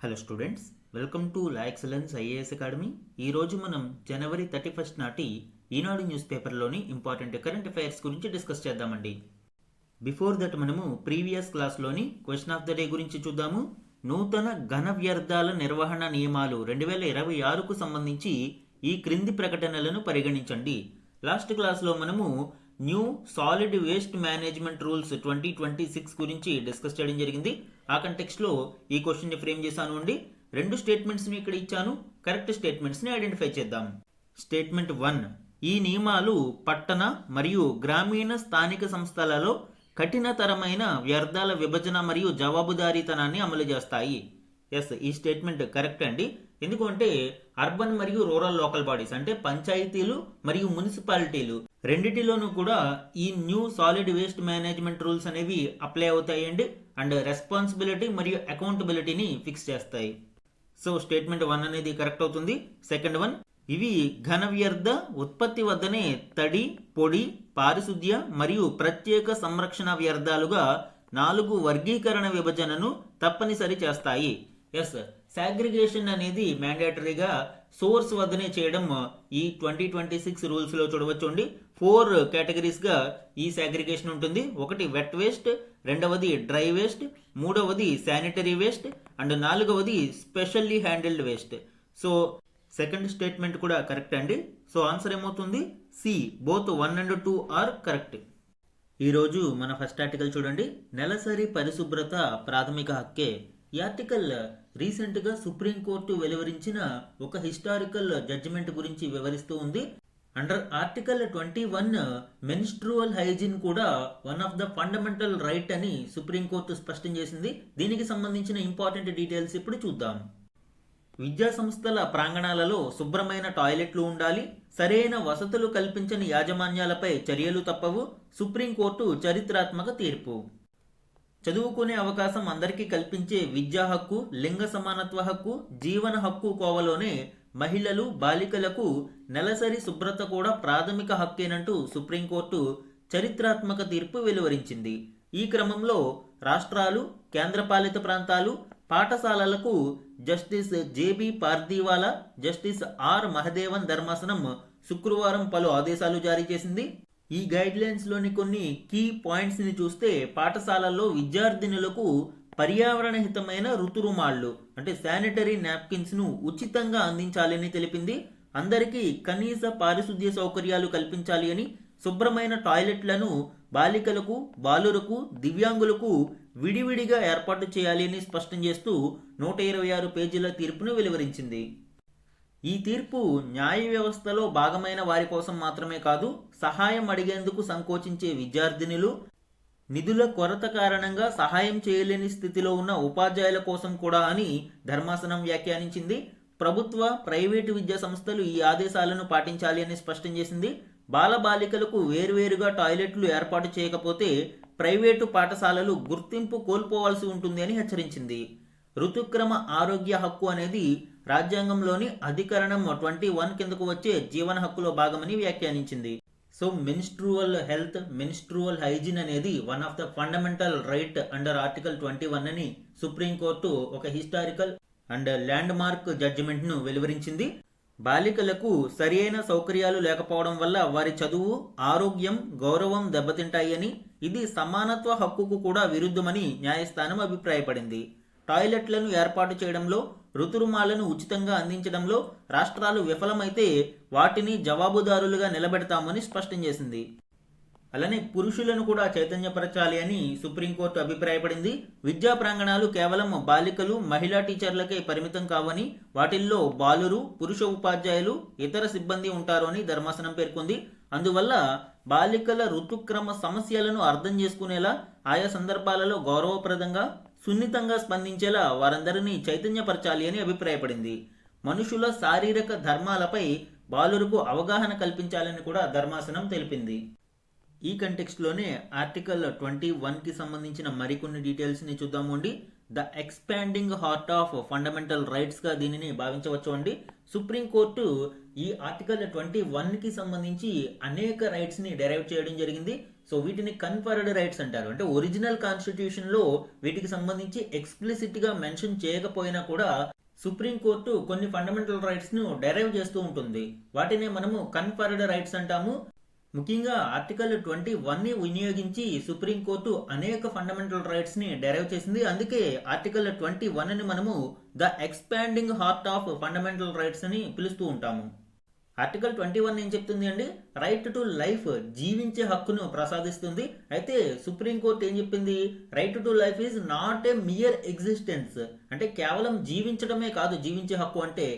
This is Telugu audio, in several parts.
Hello students, welcome to la excellence IAS academy. ఈరోజు మనం జనవరి 31 నాటి ఈనాడు న్యూస్ పేపర్లోని ఇంపార్టెంట్ కరెంట్ అఫైర్స్ గురించి డిస్కస్ చేద్దామండి. బిఫోర్ దట్ మనము ప్రీవియస్ క్లాస్లోని క్వశ్చన్ ఆఫ్ ద డే గురించి చూద్దాము. నూతన ఘన వ్యర్థాల నిర్వహణ నియమాలు 2026కు సంబంధించి ఈ క్రింది ప్రకటనలను పరిగణించండి. లాస్ట్ క్లాస్లో మనము new solid waste management rules 2026 గురించి డిస్కస్ చేయడం జరిగింది. ఆ కంటెక్స్ట్లో ఈ క్వశ్చన్ని ఫ్రేమ్ చేశాను అండి. రెండు స్టేట్మెంట్స్ని ఇక్కడ ఇచ్చాను. కరెక్ట్ స్టేట్మెంట్స్ని ఐడెంటిఫై చేద్దాం. స్టేట్మెంట్ 1, ఈ నియమాలు పట్టణ మరియు గ్రామీణ స్థానిక సంస్థలలో కఠినతరమైన వ్యర్థాల విభజన మరియు జవాబుదారీతనాన్ని అమలు చేస్తాయి. ఎస్, ఈ స్టేట్మెంట్ కరెక్ట్ అండి. ఎందుకంటే అర్బన్ మరియు రూరల్ లోకల్ బాడీస్ అంటే పంచాయతీలు మరియు మున్సిపాలిటీలు రెండిటిలోనూ కూడా ఈ new solid waste management rules అనేవి అప్లై అవుతాయండి. అండ్ రెస్పాన్సిబిలిటీ మరియు అకౌంటబిలిటీని ఫిక్స్ చేస్తాయి. సో స్టేట్మెంట్ 1 అనేది కరెక్ట్ అవుతుంది. సెకండ్ వన్, ఇవి ఘన వ్యర్థ ఉత్పత్తి వద్దనే తడి, పొడి, పారిశుద్ధ్య మరియు ప్రత్యేక సంరక్షణ వ్యర్థాలుగా 4 వర్గీకరణ విభజనను తప్పనిసరి చేస్తాయి. ఎస్, సాగ్రిగేషన్ అనేది మ్యాండేటరీగా సోర్స్ వద్దనే చేయడం ఈ 2026 రూల్స్లో చూడవచ్చండి. 4 కేటగిరీస్గా ఈ సాగ్రిగేషన్ ఉంటుంది. ఒకటి వెట్ వేస్ట్, రెండవది డ్రై వేస్ట్, మూడవది శానిటరీ వేస్ట్ అండ్ నాలుగవది specially handled waste. So second statement కూడా కరెక్ట్ అండి. సో ఆన్సర్ ఏమవుతుంది? C, both 1 and 2 are correct. ఈరోజు మన ఫస్ట్ ఆర్టికల్ చూడండి. నెలసరి పరిశుభ్రత ప్రాథమిక హక్కే. ఈ ఆర్టికల్ రీసెంట్గా సుప్రీంకోర్టు వెలువరించిన ఒక హిస్టారికల్ జడ్జిమెంట్ గురించి వివరిస్తూ ఉంది. అండర్ ఆర్టికల్ 21 మెన్స్ట్రువల్ హైజీన్ కూడా one of the fundamental right అని సుప్రీంకోర్టు స్పష్టం చేసింది. దీనికి సంబంధించిన ఇంపార్టెంట్ డీటెయిల్స్ ఇప్పుడు చూద్దాం. విద్యా సంస్థల ప్రాంగణాలలో శుభ్రమైన టాయిలెట్లు ఉండాలి. సరైన వసతులు కల్పించని యాజమాన్యాలపై చర్యలు తప్పవు. సుప్రీంకోర్టు చరిత్రాత్మక తీర్పు. చదువుకునే అవకాశం అందరికీ కల్పించే విద్యా హక్కు, లింగ సమానత్వ హక్కు, జీవన హక్కు కోవలోనే మహిళలు, బాలికలకు నెలసరి శుభ్రత కూడా ప్రాథమిక హక్కేనంటూ సుప్రీంకోర్టు చరిత్రాత్మక తీర్పు వెలువరించింది. ఈ క్రమంలో రాష్ట్రాలు, కేంద్రపాలిత ప్రాంతాలు, పాఠశాలలకు justice JB Pardiwala, justice R Mahadevan ధర్మాసనం శుక్రవారం పలు ఆదేశాలు జారీ చేసింది. ఈ గైడ్లైన్స్ లోని కొన్ని కీ పాయింట్స్ ని చూస్తే పాఠశాలల్లో విద్యార్థినులకు పర్యావరణ హితమైన రుతురుమాళ్లు అంటే శానిటరీ నాప్కిన్స్ ను ఉచితంగా అందించాలని తెలిపింది. అందరికీ కనీస పారిశుద్ధ్య సౌకర్యాలు కల్పించాలి అని, శుభ్రమైన టాయిలెట్లను బాలికలకు, బాలురకు, దివ్యాంగులకు విడివిడిగా ఏర్పాటు చేయాలి అని స్పష్టం చేస్తూ 126 పేజీల తీర్పును వెలువరించింది. ఈ తీర్పు న్యాయ వ్యవస్థలో భాగమైన వారి కోసం మాత్రమే కాదు, సహాయం అడిగేందుకు సంకోచించే విద్యార్థినులు, నిధుల కొరత కారణంగా సహాయం చేయలేని స్థితిలో ఉన్న ఉపాధ్యాయుల కోసం కూడా అని ధర్మాసనం వ్యాఖ్యానించింది. ప్రభుత్వ, ప్రైవేటు విద్యా సంస్థలు ఈ ఆదేశాలను పాటించాలి అని స్పష్టం చేసింది. బాలబాలికలకు వేర్వేరుగా టాయిలెట్లు ఏర్పాటు చేయకపోతే ప్రైవేటు పాఠశాలలు గుర్తింపు కోల్పోవాల్సి ఉంటుంది అని హెచ్చరించింది. ఋతుక్రమ ఆరోగ్య హక్కు అనేది రాజ్యాంగంలోని అధికరణం 21 కిందకు వచ్చే జీవన హక్కులో భాగమని వ్యాఖ్యానించింది. So menstrual health, menstrual hygiene అనేది one of the fundamental right under article 21 అని సుప్రీంకోర్టు ఒక historical and landmark judgement ను వెలువరించింది. బాలికలకు సరియైన సౌకర్యాలు లేకపోవడం వల్ల వారి చదువు, ఆరోగ్యం, గౌరవం దెబ్బతింటాయని, ఇది సమానత్వ హక్కుకు కూడా విరుద్ధమని న్యాయస్థానం అభిప్రాయపడింది. టాయిలెట్లను ఏర్పాటు చేయడంలో, ఋతురుమాలను ఉచితంగా అందించడంలో రాష్ట్రాలు విఫలమైతే వాటిని జవాబుదారులుగా నిలబెడతామని స్పష్టం చేసింది. అలానే పురుషులను కూడా చైతన్యపరచాలి అని సుప్రీంకోర్టు అభిప్రాయపడింది. విద్యా ప్రాంగణాలు కేవలం బాలికలు, మహిళా టీచర్లకే పరిమితం కావని, వాటిల్లో బాలురు, పురుష ఉపాధ్యాయులు, ఇతర సిబ్బంది ఉంటారు అని ధర్మాసనం పేర్కొంది. అందువల్ల బాలికల ఋతుక్రమ సమస్యలను అర్థం చేసుకునేలా, ఆయా సందర్భాలలో గౌరవప్రదంగా, సున్నితంగా స్పందించేలా వారందరినీ చైతన్యపరచాలి అని అభిప్రాయపడింది. మనుషుల శారీరక ధర్మాలపై బాలురకు అవగాహన కల్పించాలని కూడా ధర్మాసనం తెలిపింది. ఈ కంటెక్స్ట్లోనే ఆర్టికల్ 21కి సంబంధించిన మరికొన్ని డీటెయిల్స్ని చూద్దాము అండి. The expanding heart of fundamental రైట్స్గా దీనిని భావించవచ్చు అండి. సుప్రీంకోర్టు ఈ ఆర్టికల్ 21కి సంబంధించి అనేక రైట్స్ని డెరైవ్ చేయడం జరిగింది. సో వీటిని కన్ఫర్డ్ రైట్స్ అంటారు. అంటే ఒరిజినల్ కాన్స్టిట్యూషన్లో వీటికి సంబంధించి ఎక్స్ప్లిసిట్గా మెన్షన్ చేయకపోయినా కూడా సుప్రీంకోర్టు కొన్ని ఫండమెంటల్ రైట్స్ను డెరైవ్ చేస్తూ ఉంటుంది. వాటిని మనము కన్ఫర్డ్ రైట్స్ అంటాము. ముఖ్యంగా ఆర్టికల్ 21ని వినియోగించి సుప్రీంకోర్టు అనేక ఫండమెంటల్ రైట్స్ని డెరైవ్ చేసింది. అందుకే ఆర్టికల్ 21ని మనము the expanding heart of fundamental rights అని పిలుస్తూ ఉంటాము. ఆర్టికల్ 21 ఏం చెప్తుంది అండి? రైట్ టు లైఫ్, జీవించే హక్కును ప్రసాదిస్తుంది. అయితే సుప్రీంకోర్టు ఏం చెప్పింది? Right to life is not a mere existence. అంటే కేవలం జీవించడమే కాదు జీవించే హక్కు అంటే,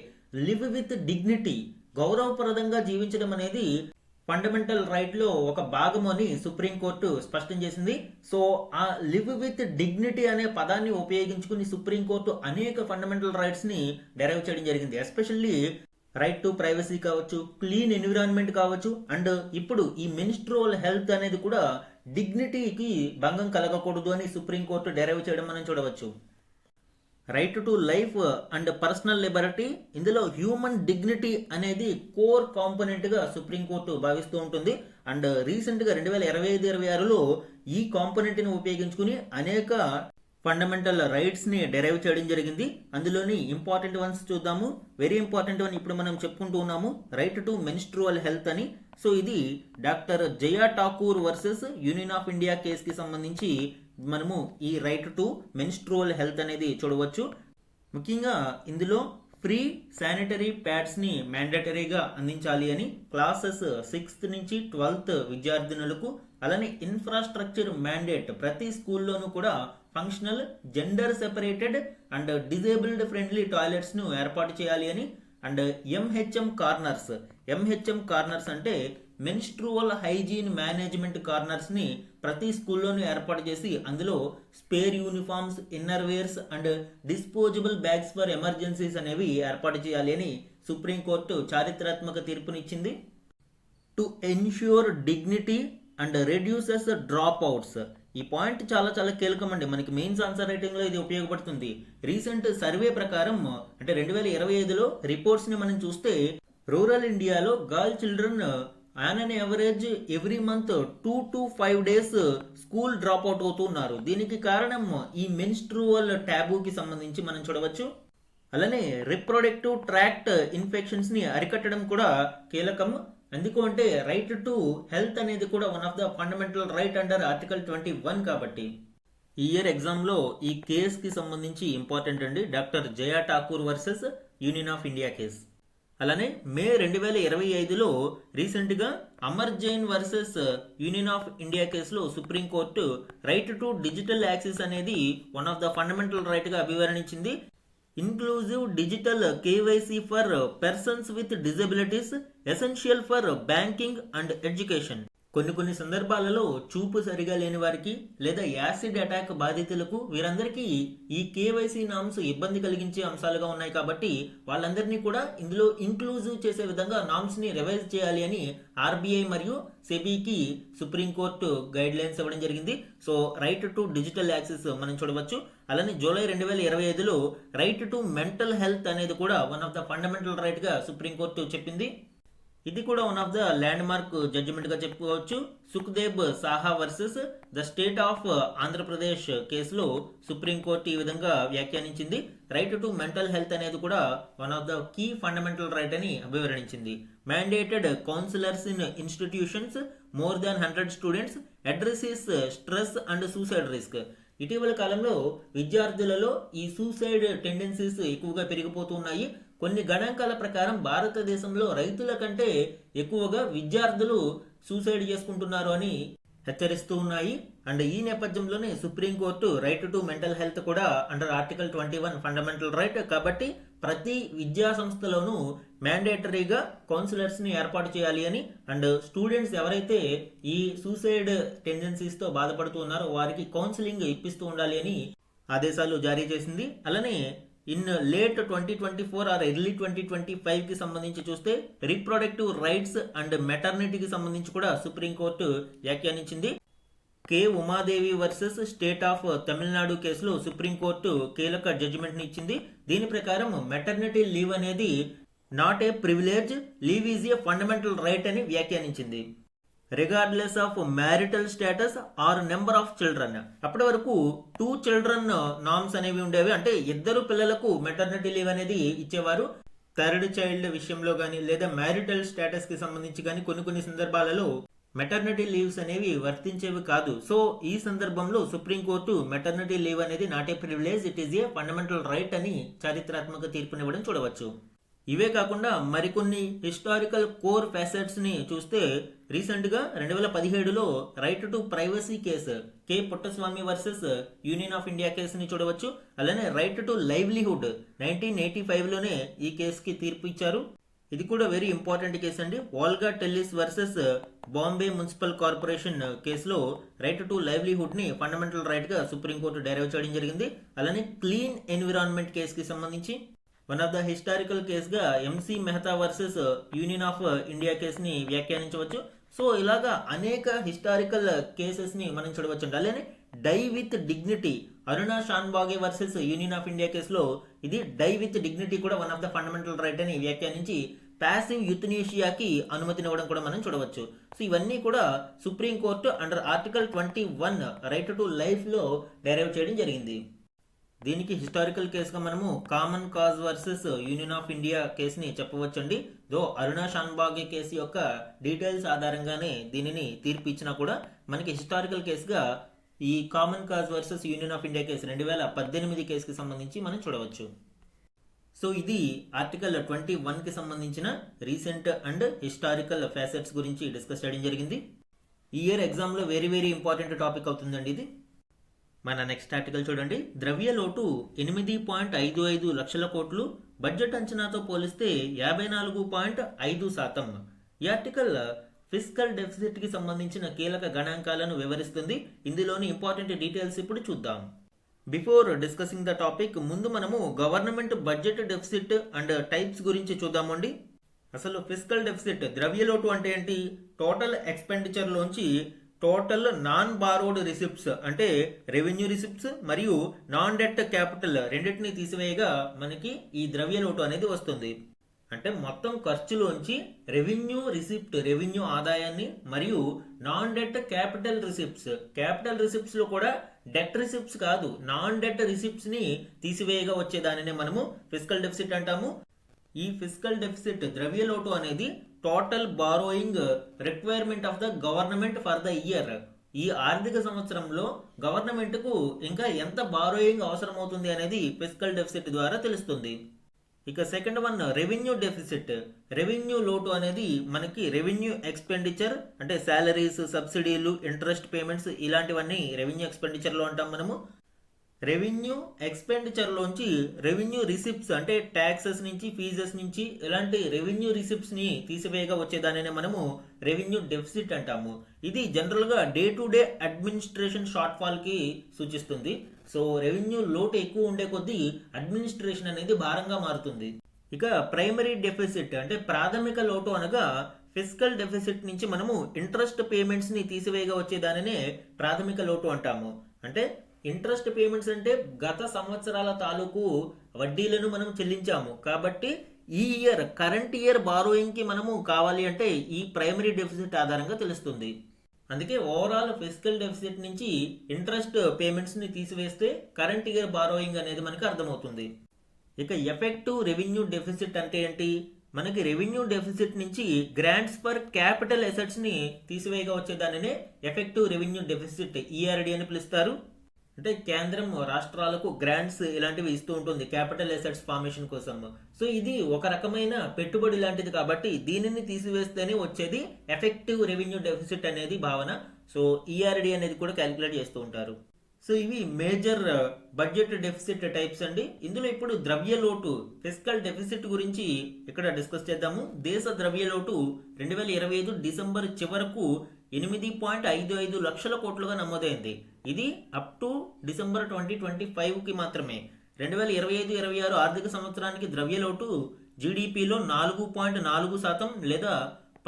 లివ్ విత్ డిగ్నిటీ, గౌరవప్రదంగా జీవించడం అనేది ఫండమెంటల్ రైట్ లో ఒక భాగము అని సుప్రీంకోర్టు స్పష్టం చేసింది. సో ఆ లివ్ విత్ డిగ్నిటీ అనే పదాన్ని ఉపయోగించుకుని సుప్రీంకోర్టు అనేక ఫండమెంటల్ రైట్స్ ని డెరైవ్ చేయడం జరిగింది. ఎస్పెషల్లీ రైట్ టు ప్రైవసీ కావచ్చు, క్లీన్ ఎన్విరాన్మెంట్ కావచ్చు, అండ్ ఇప్పుడు ఈ మెన్స్ట్రువల్ హెల్త్ అనేది కూడా డిగ్నిటీకి భంగం కలగకూడదు అని సుప్రీంకోర్టు డెరైవ్ చేయడం మనం చూడవచ్చు. Right to life and personal Liberty, ఇందులో హ్యూమన్ డిగ్నిటీ అనేది కోర్ కాంపోనెంట్ గా సుప్రీంకోర్టు భావిస్తూ ఉంటుంది. అండ్ రీసెంట్ గా 2025-26లో ఈ కాంపోనెంట్ ని ఉపయోగించుకుని అనేక ఫండమెంటల్ రైట్స్ ని డెరైవ్ చేయడం జరిగింది. అందులోని ఇంపార్టెంట్ వన్స్ చూద్దాము. వెరీ ఇంపార్టెంట్ వన్ ఇప్పుడు మనం చెప్పుకుంటూ ఉన్నాము, రైట్ టు మెన్స్ట్రువల్ హెల్త్ అని. సో ఇది doctor Jaya Thakur versus union of India case కి సంబంధించి మనము ఈ రైట్ టు మెన్స్ట్రువల్ హెల్త్ అనేది చూడవచ్చు. ముఖ్యంగా ఇందులో ఫ్రీ శానిటరీ ప్యాడ్స్ ని మ్యాండేటరీగా అందించాలి అని, క్లాసెస్ 6th నుంచి 12th విద్యార్థినులకు, అలానే ఇన్ఫ్రాస్ట్రక్చర్ మ్యాండేట్, ప్రతి స్కూల్లోనూ కూడా functional, gender separated and disabled friendly toilets ను ఏర్పాటు చేయాలి అని, అండ్ ఎంహెచ్ఎం కార్నర్స్ అంటే మెన్స్ట్రువల్ హైజీన్ మేనేజ్మెంట్ కార్నర్స్ ని ప్రతి స్కూల్లోనూ ఏర్పాటు చేసి అందులో spare uniforms, inner wears and disposable bags for emergencies అనేవి ఏర్పాటు చేయాలి అని సుప్రీంకోర్టు చారిత్రాత్మక తీర్పునిచ్చింది. To ensure dignity and reduces drop outs, ఈ పాయింట్ చాలా చాలా కీలకం అండి. మనకి మెయిన్స్ ఆన్సర్ రైటింగ్ లో ఇది ఉపయోగపడుతుంది. రీసెంట్ సర్వే ప్రకారం అంటే 2025లో రిపోర్ట్స్ ని మనం చూస్తే, రూరల్ ఇండియాలో girl children on an average every month 2 to 5 days school drop out అవుతున్నారు. దీనికి కారణం ఈ మెన్స్ట్రువల్ టాబూకి సంబంధించి మనం చూడవచ్చు. అలానే రిప్రొడక్టివ్ ట్రాక్ట్ ఇన్ఫెక్షన్స్ ని అరికట్టడం కూడా కీలకం. ఎందుకు అంటే రైట్ టు హెల్త్ అనేది కూడా one of the fundamental right under article 21 కాబట్టి. ఈ ఇయర్ ఎగ్జామ్ లో ఈ కేస్ కి సంబంధించి ఇంపార్టెంట్ అండి, doctor Jaya Thakur versus union of India case. అలానే మే 2025లో రీసెంట్ గా Amar Jain versus union of India కేసులో supreme court right to digital access అనేది one of the fundamental right గా అభివర్ణించింది. Inclusive digital KYC for persons with disabilities essential for banking and education. కొన్ని సందర్భాలలో చూపు సరిగా లేని వారికి లేదా యాసిడ్ అటాక్ బాధితులకు, వీరందరికీ ఈ కేవైసీ నామ్స్ ఇబ్బంది కలిగించే అంశాలుగా ఉన్నాయి కాబట్టి వాళ్ళందరినీ కూడా ఇందులో ఇంక్లూజివ్ చేసే విధంగా నామ్స్ ని రివైజ్ చేయాలి అని ఆర్బీఐ మరియు సెబీకి సుప్రీంకోర్టు గైడ్ లైన్స్ ఇవ్వడం జరిగింది. So right to digital access మనం చూడవచ్చు. అలానే జూలై 2025లో రైట్ టు మెంటల్ హెల్త్ అనేది కూడా one of the fundamental right గా సుప్రీంకోర్టు చెప్పింది. ఇది కూడా one of the landmark judgement గా చెప్పుకోవచ్చు. Sukhdev Saha versus the state of Andhra Pradesh కేసులో సుప్రీంకోర్టు ఈ విధంగా వ్యాఖ్యానించింది. రైట్ టు మెంటల్ హెల్త్ అనేది కూడా one of the key fundamental right అని అభివర్ణించింది. Mandated counsellors in institutions more than 100 students addresses stress and suicide risk. ఇటీవల కాలంలో విద్యార్థులలో ఈ సూసైడ్ టెండెన్సీస్ ఎక్కువగా పెరిగిపోతున్నాయి. కొన్ని గణాంకాల ప్రకారం భారతదేశంలో రైతుల కంటే ఎక్కువగా విద్యార్థులు సూసైడ్ చేసుకుంటున్నారు అని హెచ్చరిస్తూ ఉన్నాయి. అండ్ ఈ నేపథ్యంలోనే supreme court right to mental health కూడా అండర్ ఆర్టికల్ 21 ఫండమెంటల్ రైట్ కాబట్టి ప్రతి విద్యా సంస్థలోనూ మ్యాండేటరీగా కౌన్సిలర్స్ ని ఏర్పాటు చేయాలి అని, అండ్ స్టూడెంట్స్ ఎవరైతే ఈ సూసైడ్ టెండెన్సీస్ తో బాధపడుతూ ఉన్నారో వారికి కౌన్సిలింగ్ ఇప్పిస్తూ ఉండాలి అని ఆదేశాలు జారీ చేసింది. అలానే ఇన్ లేట్ 2024 ఆర్ ఎర్లీ 2025 కి సంబంధించి చూస్తే రీప్రొడక్టివ్ రైట్స్ అండ్ మెటర్నిటీకి సంబంధించి కూడా సుప్రీంకోర్టు వ్యాఖ్యానించింది. K Umadevi versus state of Tamil Nadu కేసులో సుప్రీంకోర్టు కీలక జడ్జిమెంట్ ని ఇచ్చింది. దీని ప్రకారం మెటర్నిటీ లీవ్ అనేది not a privilege, leave is a fundamental right అని వ్యాఖ్యానించింది. Regardless of marital status are number of children. అప్పటి వరకు 2 చిల్డ్రన్ నామ్స్ అనేవి ఉండేవి, అంటే 2 పిల్లలకు మెటర్నిటీ లీవ్ అనేది ఇచ్చేవారు. థర్డ్ చైల్డ్ విషయంలో కానీ లేదా మ్యారిటల్ స్టేటస్ కి సంబంధించి కానీ కొన్ని సందర్భాలలో మెటర్నిటీ లీవ్స్ అనేవి వర్తించేవి కాదు. సో ఈ సందర్భంలో సుప్రీంకోర్టు మెటర్నిటీ లీవ్ అనేది not a privilege, it is a fundamental right అని చారిత్రాత్మక తీర్పునివ్వడం చూడవచ్చు. ఇవే కాకుండా మరికొన్ని హిస్టారికల్ కోర్ ఫ్యాసెట్స్ ని చూస్తే రీసెంట్ గా 2017లో right to privacy case K Puttaswamy versus union of India కేసుని చూడవచ్చు. అలానే రైట్ టు లైవ్లీహుడ్ 1985లోనే ఈ కేసుకి తీర్పు ఇచ్చారు. ఇది కూడా వెరీ ఇంపార్టెంట్ కేసు అండి. Olga Tellis versus Bombay municipal corporation కేసులో రైట్ టు లైవ్లీహుడ్ ని ఫండమెంటల్ రైట్ గా సుప్రీంకోర్టు డెరైవ్ చేయడం జరిగింది. అలానే క్లీన్ ఎన్విరాన్మెంట్ కేసుకి సంబంధించి వన్ ఆఫ్ ద హిస్టారికల్ కేసుగా MC Mehta versus union of India కేసుని వ్యాఖ్యానించవచ్చు. సో ఇలాగా అనేక హిస్టారికల్ కేసెస్ ని మనం చూడవచ్చు. అలానే die with dignity Aruna Shanbaug versus union of India కేసులో ఇది డై విత్ డిగ్నిటీ కూడా one of the fundamental right అని వ్యాఖ్యానించి ప్యాసివ్ యుథనేషియాకి అనుమతినివ్వడం కూడా మనం చూడవచ్చు. సో ఇవన్నీ కూడా supreme court under article 21 right to life లో డెరైవ్ చేయడం జరిగింది. దీనికి హిస్టారికల్ కేసుగా మనము common cause versus union of India కేసుని చెప్పవచ్చండి. దో అరుణా షాన్బాగే కేసు యొక్క డీటెయిల్స్ ఆధారంగానే దీనిని తీర్పు ఇచ్చినా కూడా మనకి హిస్టారికల్ కేసుగా ఈ common cause versus union of India case 2018 కేసుకి సంబంధించి మనం చూడవచ్చు. సో ఇది ఆర్టికల్ 21 కి సంబంధించిన రీసెంట్ అండ్ హిస్టారికల్ ఫ్యాసెట్స్ గురించి డిస్కస్ చేయడం జరిగింది. ఈ ఇయర్ ఎగ్జామ్లో వెరీ ఇంపార్టెంట్ టాపిక్ అవుతుందండి ఇది. మన నెక్స్ట్ ఆర్టికల్ చూడండి. ద్రవ్య లోటు 8.55 లక్షల కోట్లు, బడ్జెట్ అంచనాతో పోలిస్తే 54.5%. ఈ ఆర్టికల్ ఫిస్కల్ డెఫిసిట్ కి సంబంధించిన కీలక గణాంకాలను వివరిస్తుంది. ఇందులోని ఇంపార్టెంట్ డీటెయిల్స్ ఇప్పుడు చూద్దాం. బిఫోర్ డిస్కసింగ్ ద టాపిక్ ముందు మనము government budget deficit and types గురించి చూద్దామండి. అసలు ఫిస్కల్ డెఫిసిట్ ద్రవ్యలోటు అంటే ఏంటి? టోటల్ ఎక్స్పెండిచర్ లోంచి టోటల్ నాన్ బారోడ్ రిసిప్ట్స్ అంటే రెవెన్యూ రిసిప్ట్స్ మరియు నాన్ డెట్ క్యాపిటల్ రెండింటిని తీసివేయగా మనకి ఈ ద్రవ్యలోటు అనేది వస్తుంది. అంటే మొత్తం ఖర్చులోంచి రెవెన్యూ రిసిప్ట్ రెవెన్యూ ఆదాయాన్ని మరియు నాన్ డెట్ క్యాపిటల్ రిసిప్ట్స్ లో కూడా డెట్ రిసిప్ట్స్ కాదు నాన్ డెట్ రిసిప్ట్స్ ని తీసివేయగా వచ్చేదానినే మనము ఫిస్కల్ డెఫిసిట్ అంటాము. ఈ ఫిస్కల్ డెఫిసిట్ ద్రవ్యలోటు అనేది total borrowing requirement of the government for the year. ఈ ఆర్థిక సంవత్సరంలో గవర్నమెంట్ కు ఇంకా ఎంత బారోయింగ్ అవసరం అవుతుంది అనేది ఫిస్కల్ డెఫిసిట్ ద్వారా తెలుస్తుంది. ఇక second one revenue deficit. Revenue లోటు అనేది మనకి రెవెన్యూ ఎక్స్పెండిచర్ అంటే శాలరీస్, సబ్సిడీలు, ఇంట్రెస్ట్ పేమెంట్స్ ఇలాంటివన్నీ రెవెన్యూ ఎక్స్పెండిచర్ లో అంటాం మనము. రెవెన్యూ ఎక్స్పెండిచర్ లోంచి రెవెన్యూ రిసిప్ట్స్ అంటే ట్యాక్సెస్ నుంచి, ఫీజెస్ నుంచి ఇలాంటి రెవెన్యూ రిసిప్ట్స్ ని తీసివేయగా వచ్చేదానినే మనము రెవెన్యూ డెఫిసిట్ అంటాము. ఇది జనరల్ గా day to day administration short fall కి సూచిస్తుంది. సో రెవెన్యూ లోటు ఎక్కువ ఉండే కొద్దీ అడ్మినిస్ట్రేషన్ అనేది భారంగా మారుతుంది. ఇక ప్రైమరీ డెఫిసిట్ అంటే ప్రాథమిక లోటు అనగా ఫిస్కల్ డెఫిసిట్ నుంచి మనము ఇంట్రెస్ట్ పేమెంట్స్ ని తీసివేయగా వచ్చేదానినే ప్రాథమిక లోటు అంటాము. అంటే ఇంట్రెస్ట్ పేమెంట్స్ అంటే గత సంవత్సరాల తాలూకు వడ్డీలను మనం చెల్లించాము కాబట్టి ఈ ఇయర్ కరెంట్ ఇయర్ బారోయింగ్ కి మనము కావాలి అంటే ఈ ప్రైమరీ డెఫిసిట్ ఆధారంగా తెలుస్తుంది. అందుకే ఓవరాల్ ఫిస్కల్ డెఫిసిట్ నుంచి ఇంట్రెస్ట్ పేమెంట్స్ ని తీసివేస్తే కరెంట్ ఇయర్ బారోయింగ్ అనేది మనకి అర్థమవుతుంది. ఇక ఎఫెక్టివ్ రెవెన్యూ డెఫిసిట్ అంటే ఏంటి? మనకి రెవెన్యూ డెఫిసిట్ నుంచి గ్రాంట్స్ ఫర్ క్యాపిటల్ అసెట్స్ ని తీసివేయగా వచ్చేదానినే ఎఫెక్టివ్ రెవెన్యూ డెఫిసిట్ ఈఆర్డి అని పిలుస్తారు. అంటే కేంద్రం రాష్ట్రాలకు గ్రాంట్స్ ఇలాంటివి ఇస్తూ ఉంటుంది క్యాపిటల్ అసెట్స్ ఫార్మేషన్ కోసం. సో ఇది ఒక రకమైన పెట్టుబడి లాంటిది కాబట్టి దీనిని తీసివేస్తేనే వచ్చేది ఎఫెక్టివ్ రెవెన్యూ డెఫిసిట్ అనేది భావన. సో ఈఆర్డి అనేది కూడా క్యాలిక్యులేట్ చేస్తూ ఉంటారు. సో ఇవి మేజర్ బడ్జెట్ డెఫిసిట్ టైప్స్ అండి. ఇందులో ఇప్పుడు ద్రవ్యలోటు ఫిస్కల్ డెఫిసిట్ గురించి ఇక్కడ డిస్కస్ చేద్దాము. దేశ ద్రవ్యలోటు 2025 డిసెంబర్ చివరకు 8.55 లక్షల కోట్లుగా నమోదైంది. ఇది అప్ టు డిసెంబర్ 2025 కి మాత్రమే. 2025-26 ఆర్థిక సంవత్సరానికి ద్రవ్యలోటు జీడిపిలో 4.4% లేదా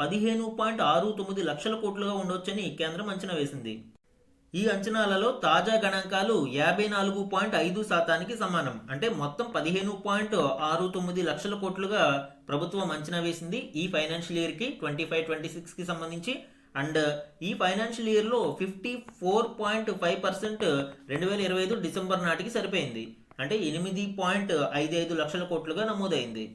15.69 లక్షల కోట్లుగా ఉండవచ్చని కేంద్రం అంచనా వేసింది. ఈ అంచనాలలో తాజా గణాంకాలు 54.5%కి సమానం. అంటే మొత్తం 15.69 లక్షల కోట్లుగా ప్రభుత్వం అంచనా వేసింది ఈ ఫైనాన్షియల్ ఇయర్ కి 25-26 కి సంబంధించి. అండ్ ఈ ఫైనాన్షియల్ ఇయర్లో 54.5% 2025 డిసెంబర్ నాటికి సరిపోయింది. అంటే 8.55 లక్షల కోట్లుగా నమోదైంది.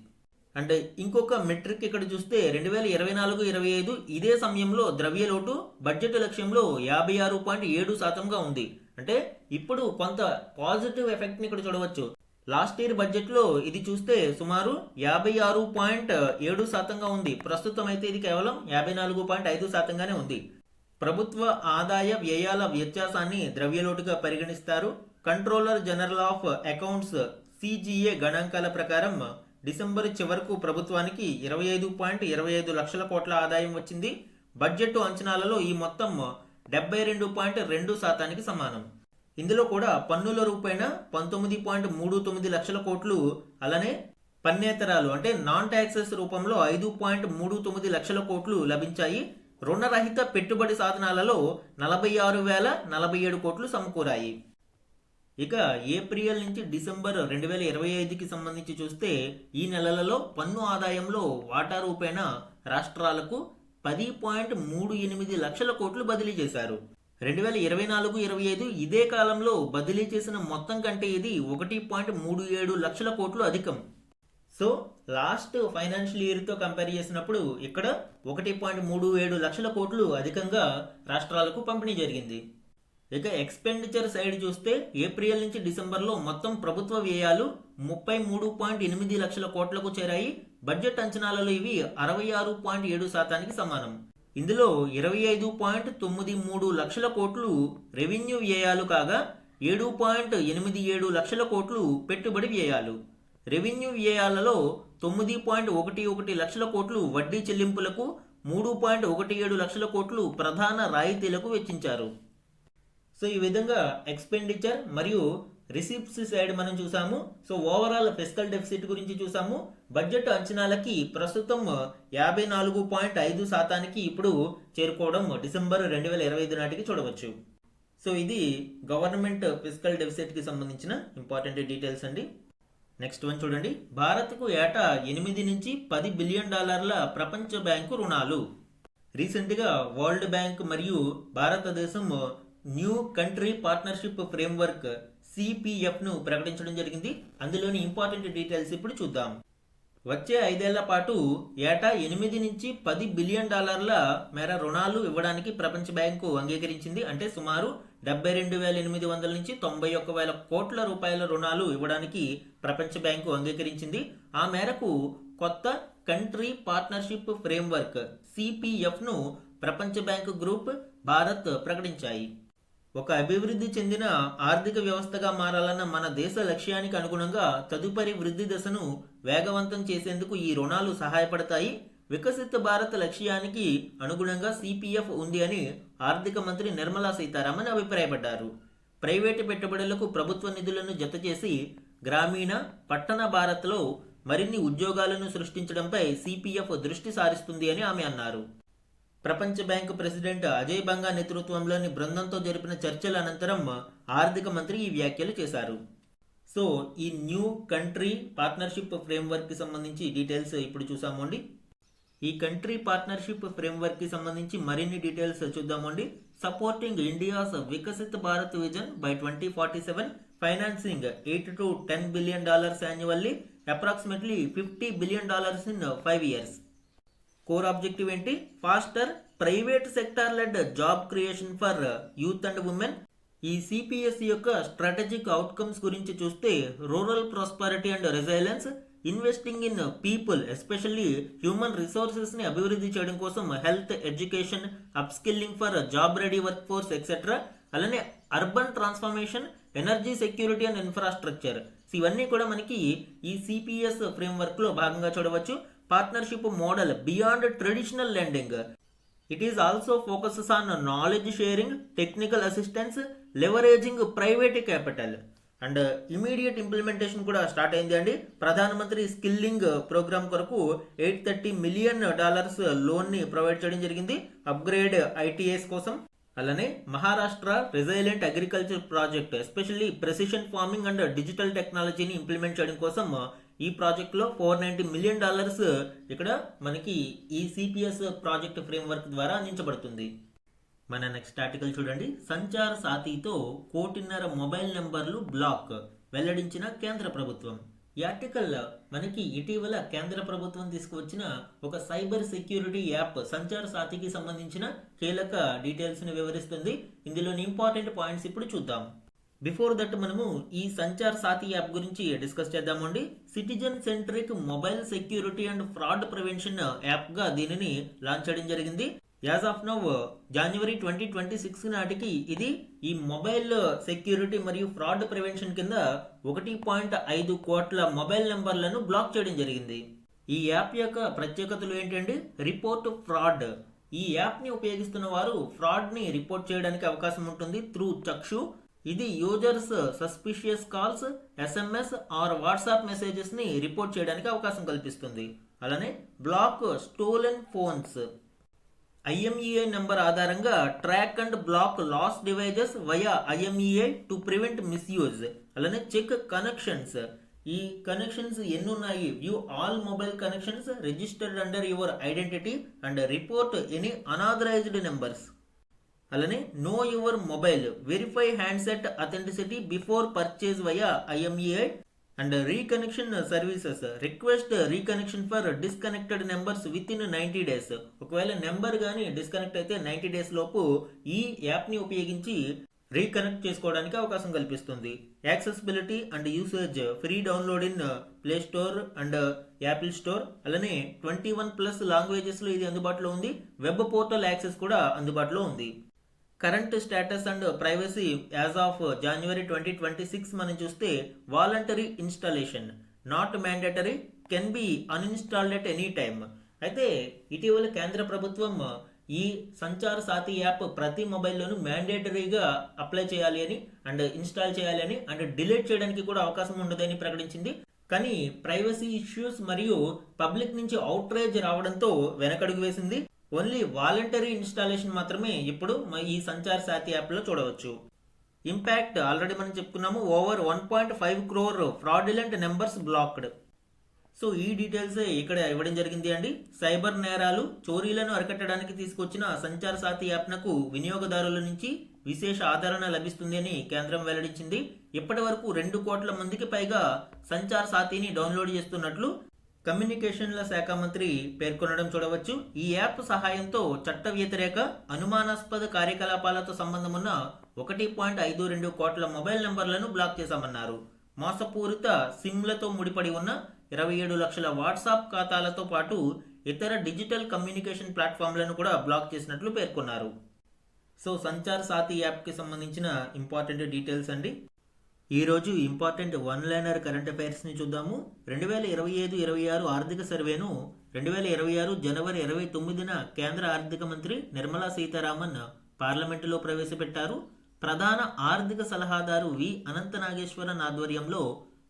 అండ్ ఇంకొక మెట్రిక్ ఇక్కడ చూస్తే 2024-25 ఇదే సమయంలో ద్రవ్యలోటు బడ్జెట్ లక్ష్యంలో 56.7%గా ఉంది. అంటే ఇప్పుడు కొంత పాజిటివ్ ఎఫెక్ట్ని ఇక్కడ చూడవచ్చు. లాస్ట్ ఇయర్ బడ్జెట్లో ఇది చూస్తే సుమారు 56.7%గా ఉంది. ప్రస్తుతం అయితే ఇది కేవలం 54.5%గానే ఉంది. ప్రభుత్వ ఆదాయ వ్యయాల వ్యత్యాసాన్ని ద్రవ్యలోటుగా పరిగణిస్తారు. Controller general of accounts CGA గణాంకాల ప్రకారం డిసెంబర్ చివరకు ప్రభుత్వానికి 25.25 లక్షల కోట్ల ఆదాయం వచ్చింది. బడ్జెట్ అంచనాలలో ఈ మొత్తం 72.2%కి సమానం. ఇందులో కూడా పన్నుల రూపేణ 19.39 లక్షల కోట్లు, అలానే పన్నేతరాలు అంటే నాన్ ట్యాక్సెస్ రూపంలో 5.39 లక్షల కోట్లు లభించాయి. రుణరహిత పెట్టుబడి సాధనాలలో 46,047 కోట్లు సమకూరాయి. ఇక ఏప్రిల్ నుంచి డిసెంబర్ 2025కి సంబంధించి చూస్తే ఈ నెలలలో పన్ను ఆదాయంలో వాటా రూపేణ రాష్ట్రాలకు 10.38 లక్షల కోట్లు బదిలీ చేశారు. 2024-25 ఇదే కాలంలో బదిలీ చేసిన మొత్తం కంటే ఇది 1.37 లక్షల కోట్లు అధికం. సో లాస్ట్ ఫైనాన్షియల్ ఇయర్తో కంపేర్ చేసినప్పుడు ఇక్కడ 1.37 లక్షల కోట్లు అధికంగా రాష్ట్రాలకు పంపిణీ జరిగింది. ఇక ఎక్స్పెండిచర్ సైడ్ చూస్తే ఏప్రిల్ నుంచి డిసెంబర్లో మొత్తం ప్రభుత్వ వ్యయాలు 33.8 లక్షల కోట్లకు చేరాయి. బడ్జెట్ అంచనాలలో ఇవి 66.7%కి సమానం. ఇందులో 25.93 లక్షల కోట్లు రెవెన్యూ వ్యయాలు కాగా 7.87 లక్షల కోట్లు పెట్టుబడి వ్యయాలు. రెవెన్యూ వ్యయాలలో 9.11 లక్షల కోట్లు వడ్డీ చెల్లింపులకు, 3.17 లక్షల కోట్లు ప్రధాన రాయితీలకు వెచ్చించారు. సో ఈ విధంగా ఎక్స్పెండిచర్ మరియు రిసిప్ట్స్ సైడ్ మనం చూసాము. సో ఓవరాల్ ఫిస్కల్ డెఫిసిట్ గురించి చూసాము. బడ్జెట్ అంచనాలకి ప్రస్తుతం 54.5%కి ఇప్పుడు చేరుకోవడం డిసెంబర్ 2025 నాటికి చూడవచ్చు. సో ఇది గవర్నమెంట్ ఫిస్కల్ డెఫిసిట్కి సంబంధించిన ఇంపార్టెంట్ డీటెయిల్స్ అండి. నెక్స్ట్ వన్ చూడండి. భారత్కు ఏటా 8 నుంచి 10 బిలియన్ డాలర్ల ప్రపంచ బ్యాంకు రుణాలు. రీసెంట్గా వరల్డ్ బ్యాంక్ మరియు భారతదేశం న్యూ కంట్రీ పార్ట్నర్షిప్ ఫ్రేమ్వర్క్ CPFను ప్రకటించడం జరిగింది. అందులోని ఇంపార్టెంట్ డీటెయిల్స్ ఇప్పుడు చూద్దాం. వచ్చే 5 ఏళ్ల పాటు ఏటా 8 నుంచి 10 బిలియన్ డాలర్ల మేర రుణాలు ఇవ్వడానికి ప్రపంచ బ్యాంకు అంగీకరించింది. అంటే సుమారు 72,800 నుంచి 91,000 కోట్ల రూపాయల రుణాలు ఇవ్వడానికి ప్రపంచ బ్యాంకు అంగీకరించింది. ఆ మేరకు కొత్త కంట్రీ పార్ట్నర్షిప్ ఫ్రేమ్వర్క్ CPFను ప్రపంచ బ్యాంకు గ్రూప్, భారత్ ప్రకటించాయి. ఒక అభివృద్ధి చెందిన ఆర్థిక వ్యవస్థగా మారాలన్న మన దేశ లక్ష్యానికి అనుగుణంగా తదుపరి వృద్ధి దశను వేగవంతం చేసేందుకు ఈ రుణాలు సహాయపడతాయి. వికసిత భారత్ లక్ష్యానికి అనుగుణంగా CPF ఉంది అని ఆర్థిక మంత్రి నిర్మలా సీతారామన్ అభిప్రాయపడ్డారు. ప్రైవేటు పెట్టుబడులకు ప్రభుత్వ నిధులను జతచేసి గ్రామీణ, పట్టణ భారత్లో మరిన్ని ఉద్యోగాలను సృష్టించడంపై CPF దృష్టి సారిస్తుంది అని ఆమె అన్నారు. ప్రపంచ బ్యాంకు ప్రెసిడెంట్ అజయ్ బంగా నేతృత్వంలోని బృందంతో జరిపిన చర్చల అనంతరం ఆర్థిక మంత్రి ఈ వ్యాఖ్యలు చేశారు. సో ఈ న్యూ కంట్రీ పార్ట్నర్షిప్ ఫ్రేమ్వర్క్కి సంబంధించి డీటెయిల్స్ ఇప్పుడు చూసామండి. ఈ కంట్రీ పార్ట్నర్షిప్ ఫ్రేమ్వర్క్కి సంబంధించి మరిన్ని డీటెయిల్స్ చూద్దామండి. Supporting India's Viksit Bharat vision by 2047, financing $8 to 10 billion annually, approximately $50 billion in 5 years. Core objective ఏంటి? Faster private sector led job creation for youth and women. ఈ CPS యొక్క స్ట్రాటజిక్ అవుట్కమ్స్ గురించి చూస్తే rural prosperity and resilience, investing in people especially human రిసోర్సెస్ని అభివృద్ధి చేయడం కోసం health, education, upskilling for job ready work force etcetera, అలానే urban transformation, energy security and infrastructure. ఇవన్నీ కూడా మనకి ఈ CPS ఫ్రేమ్వర్క్లో భాగంగా చూడవచ్చు. Partnership model beyond traditional lending. It is also focuses on knowledge sharing, technical assistance, leveraging private capital. And immediate implementation కూడా స్టార్ట్ అయింది అండి. ప్రధానమంత్రి స్కిల్లింగ్ ప్రోగ్రామ్ కొరకు $830 మిలియన్ లోన్ని ప్రొవైడ్ చేయడం జరిగింది అప్గ్రేడ్ ITS కోసం. అలానే Maharashtra resilient agriculture project especially precision farming and digital టెక్నాలజీని ఇంప్లిమెంట్ చేయడం కోసం ఈ ప్రాజెక్ట్లో $490 మిలియన్ ఇక్కడ మనకి ఈ సిపిఎస్ ప్రాజెక్ట్ ఫ్రేమ్వర్క్ ద్వారా అందించబడుతుంది. మన నెక్స్ట్ ఆర్టికల్ చూడండి. సంచార్ సాథీతో 1.5 కోటి మొబైల్ నెంబర్లు బ్లాక్ వెల్లడించిన కేంద్ర ప్రభుత్వం. ఈ ఆర్టికల్ మనకి ఇటీవల కేంద్ర ప్రభుత్వం తీసుకువచ్చిన ఒక సైబర్ సెక్యూరిటీ యాప్ సంచార్ సాథీకి సంబంధించిన కీలక డీటెయిల్స్ ని వివరిస్తుంది. ఇందులోని ఇంపార్టెంట్ పాయింట్స్ ఇప్పుడు చూద్దాం. బిఫోర్ దట్ మనము ఈ సంచార్ సాథీ యాప్ గురించి డిస్కస్ చేద్దామండి. Citizen centric mobile security and fraud prevention app గా దీనిని లాంచ్ చేయడం జరిగింది. యాజ్ ఆఫ్ నౌ జనవరి 2026 నాటికి ఇది ఈ మొబైల్ సెక్యూరిటీ మరియు ఫ్రాడ్ ప్రివెన్షన్ కింద 1.5 కోట్ల మొబైల్ నెంబర్లను బ్లాక్ చేయడం జరిగింది. ఈ యాప్ యొక్క ప్రత్యేకతలు ఏంటంటే రిపోర్ట్ ఫ్రాడ్. ఈ యాప్ ని ఉపయోగిస్తున్న వారు ఫ్రాడ్ ని రిపోర్ట్ చేయడానికి అవకాశం ఉంటుంది త్రూ చక్షు. ఇది users suspicious calls, SMS or WhatsApp messages ని రిపోర్ట్ చేయడానికి అవకాశం కల్పిస్తుంది. అలానే block stolen phones. IMEI number ఆధారంగా track and block lost devices via IMEI to prevent misuse. అలానే చెక్ కనెక్షన్స్. ఈ కనెక్షన్స్ ఎన్ని ఉన్నాయి, view all mobile connections registered under your identity and report any unauthorised numbers. అలానే know your mobile, verify handset authenticity before purchase via IMEI and reconnection services. Request reconnection for disconnected numbers with in 90 days. ఒకవేళ నెంబర్ కానీ డిస్కనెక్ట్ అయితే 90 days లోపు ఈ యాప్ ని ఉపయోగించి రీకనెక్ట్ చేసుకోవడానికి అవకాశం కల్పిస్తుంది. Accessibility and usage. Free download in play store and Apple store. అలానే 21+ లాంగ్వేజెస్ లో ఇది అందుబాటులో ఉంది. వెబ్ పోర్టల్ యాక్సెస్ కూడా అందుబాటులో ఉంది. Current status and privacy as of January 2026 మనం చూస్తే voluntary installation, not mandatory, can be uninstalled at any time. అయితే ఇటీవల కేంద్ర ప్రభుత్వం ఈ సంచార్ సాథీ యాప్ ప్రతి మొబైల్లోనూ మ్యాండేటరీగా అప్లై చేయాలి అని అండ్ ఇన్స్టాల్ చేయాలి అని అండ్ డిలీట్ చేయడానికి కూడా అవకాశం ఉండదని ప్రకటించింది. కానీ ప్రైవసీ ఇష్యూస్ మరియు పబ్లిక్ నుంచి అవుట్రేజ్ రావడంతో వెనకడుగు వేసింది. ఓన్లీ వాలంటరీ ఇన్స్టాలేషన్ మాత్రమే ఇప్పుడు ఈ సంచార్ సాథీ యాప్ లో చూడవచ్చు. ఇంపాక్ట్ ఆల్రెడీ మనం చెప్పుకున్నాము. Over 1.5 crore fraudulent numbers blocked. So ఈ డీటెయిల్స్ ఇక్కడ ఇవ్వడం జరిగింది అండి. సైబర్ నేరాలు, చోరీలను అరికట్టడానికి తీసుకొచ్చిన సంచార్ సాథీ యాప్నకు వినియోగదారుల నుంచి విశేష ఆదరణ లభిస్తుంది అని కేంద్రం వెల్లడించింది. ఇప్పటి వరకు 2 కోట్ల మందికి పైగా సంచార్ సాథీని డౌన్లోడ్ చేస్తున్నట్లు కమ్యూనికేషన్ల శాఖ మంత్రి పేర్కొనడం చూడవచ్చు. ఈ యాప్ సహాయంతో చట్ట వ్యతిరేక, అనుమానాస్పద కార్యకలాపాలతో సంబంధమున్న 1.52 కోట్ల మొబైల్ నంబర్లను బ్లాక్ చేశామన్నారు. మోసపూరిత సిమ్లతో ముడిపడి ఉన్న 27 లక్షల వాట్సాప్ ఖాతాలతో పాటు ఇతర డిజిటల్ కమ్యూనికేషన్ ప్లాట్ఫామ్లను కూడా బ్లాక్ చేసినట్లు పేర్కొన్నారు. సో సంచార్ సాథీ యాప్కి సంబంధించిన ఇంపార్టెంట్ డీటెయిల్స్ అండి. ఈరోజు ఇంపార్టెంట్ వన్ లైనర్ కరెంట్ అఫైర్స్ని చూద్దాము. 2025-26 ఆర్థిక సర్వేను 2026 జనవరి 29న కేంద్ర ఆర్థిక మంత్రి నిర్మలా సీతారామన్ పార్లమెంటులో ప్రవేశపెట్టారు. ప్రధాన ఆర్థిక సలహాదారు వి అనంత నాగేశ్వరన్ ఆధ్వర్యంలో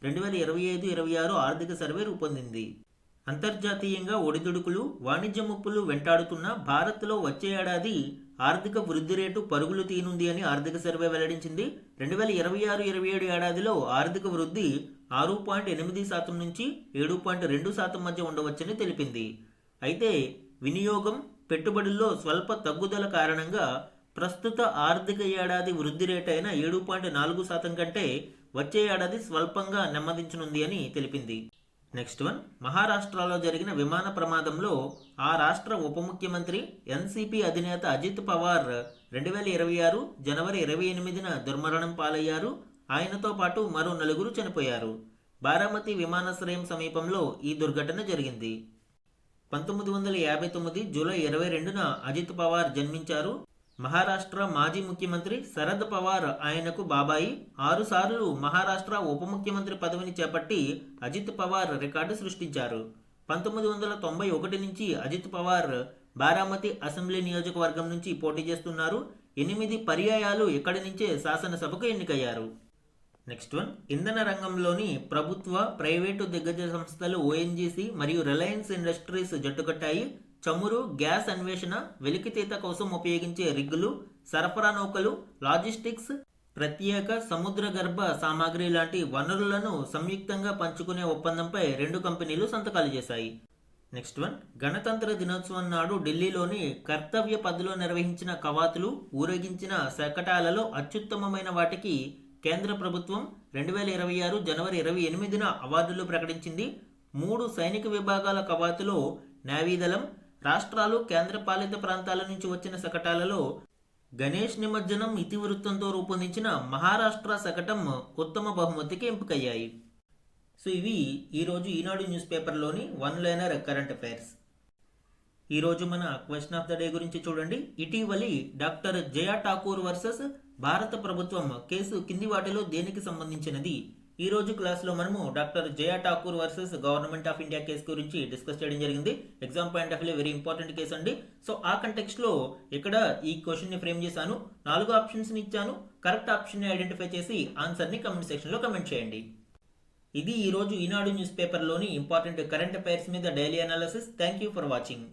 2025-26 ఆర్థిక సర్వే రూపొందింది. అంతర్జాతీయంగా ఒడిదుడుకులు, వాణిజ్య ముప్పులు వెంటాడుతున్న భారత్లో వచ్చే ఏడాది ఆర్థిక వృద్ధి రేటు పరుగులు తీనుంది అని ఆర్థిక సర్వే వెల్లడించింది. 2026-27 ఏడాదిలో ఆర్థిక వృద్ధి 6.8% నుంచి 7.2% మధ్య ఉండవచ్చని తెలిపింది. అయితే వినియోగం, పెట్టుబడుల్లో స్వల్ప తగ్గుదల కారణంగా ప్రస్తుత ఆర్థిక ఏడాది వృద్ధి రేటు అయిన 7.4% కంటే వచ్చే ఏడాది స్వల్పంగా నెమ్మదించనుంది అని తెలిపింది. నెక్స్ట్ వన్, మహారాష్ట్రలో జరిగిన విమాన ప్రమాదంలో ఆ రాష్ట్ర ఉప ముఖ్యమంత్రి ఎన్సీపీ అధినేత అజిత్ పవార్ 2026 జనవరి 28న దుర్మరణం పాలయ్యారు. ఆయనతో పాటు మరో 4 చనిపోయారు. బారామతి విమానాశ్రయం సమీపంలో ఈ దుర్ఘటన జరిగింది. 1959 జూలై 22న అజిత్ పవార్ జన్మించారు. మహారాష్ట్ర మాజీ ముఖ్యమంత్రి శరద్ పవార్ ఆయనకు బాబాయి. 6 సార్లు మహారాష్ట్ర ఉప ముఖ్యమంత్రి పదవిని చేపట్టి అజిత్ పవార్ రికార్డు సృష్టించారు. 1991 నుంచి అజిత్ పవార్ బారామతి అసెంబ్లీ నియోజకవర్గం నుంచి పోటీ చేస్తున్నారు. 8 పర్యాయాలు ఇక్కడి నుంచే శాసనసభకు ఎన్నికయ్యారు. నెక్స్ట్ వన్, ఇంధన రంగంలోని ప్రభుత్వ, ప్రైవేటు దిగ్గజ సంస్థలు ONGC మరియు రిలయన్స్ ఇండస్ట్రీస్ జట్టుకట్టాయి. చమురు, గ్యాస్ అన్వేషణ, వెలికితీత కోసం ఉపయోగించే రిగ్గులు, సరఫరా నౌకలు, లాజిస్టిక్స్, ప్రత్యేక సముద్ర గర్భ సామాగ్రి లాంటి వనరులను సంయుక్తంగా పంచుకునే ఒప్పందంపై 2 కంపెనీలు సంతకాలు చేశాయి. నెక్స్ట్ వన్, గణతంత్ర దినోత్సవం నాడు ఢిల్లీలోని కర్తవ్య పథ్లో నిర్వహించిన కవాతులు, ఊరేగించిన శకటాలలో అత్యుత్తమమైన వాటికి కేంద్ర ప్రభుత్వం 2026 జనవరి 28న అవార్డులు ప్రకటించింది. 3 సైనిక విభాగాల కవాతులో నావీదళం, రాష్ట్రాలు, కేంద్రపాలిత ప్రాంతాల నుంచి వచ్చిన శకటాలలో గణేష్ నిమజ్జనం ఇతివృత్తంతో రూపొందించిన మహారాష్ట్ర శకటం ఉత్తమ బహుమతికి ఎంపికయ్యాయి. సో ఇవి ఈరోజు ఈనాడు న్యూస్ పేపర్లోని వన్ లైనర్ కరెంట్ అఫైర్స్. ఈరోజు మన క్వశ్చన్ ఆఫ్ ద డే గురించి చూడండి. ఇటీవలి డాక్టర్ జయా ఠాకూర్ వర్సెస్ భారత ప్రభుత్వం కేసు కింది వాటిలో దేనికి సంబంధించినది? ఈ రోజు క్లాస్లో మనము doctor Jaya Thakur versus government of India case గురించి డిస్కస్ చేయడం జరిగింది. Exam point of view very important case అండి. సో ఆ కంటెక్స్ట్లో ఇక్కడ ఈ క్వశ్చన్ ని ఫ్రేమ్ చేశాను. 4 ఆప్షన్స్ ని ఇచ్చాను. కరెక్ట్ ఆప్షన్ ని ఐడెంటిఫై చేసి ఆన్సర్ ని కమెంట్ సెక్షన్ లో కమెంట్ చేయండి. ఇది ఈ రోజు ఈనాడు న్యూస్ పేపర్లోని ఇంపార్టెంట్ కరెంట్ అఫైర్స్ మీద daily analysis. Thank you for watching.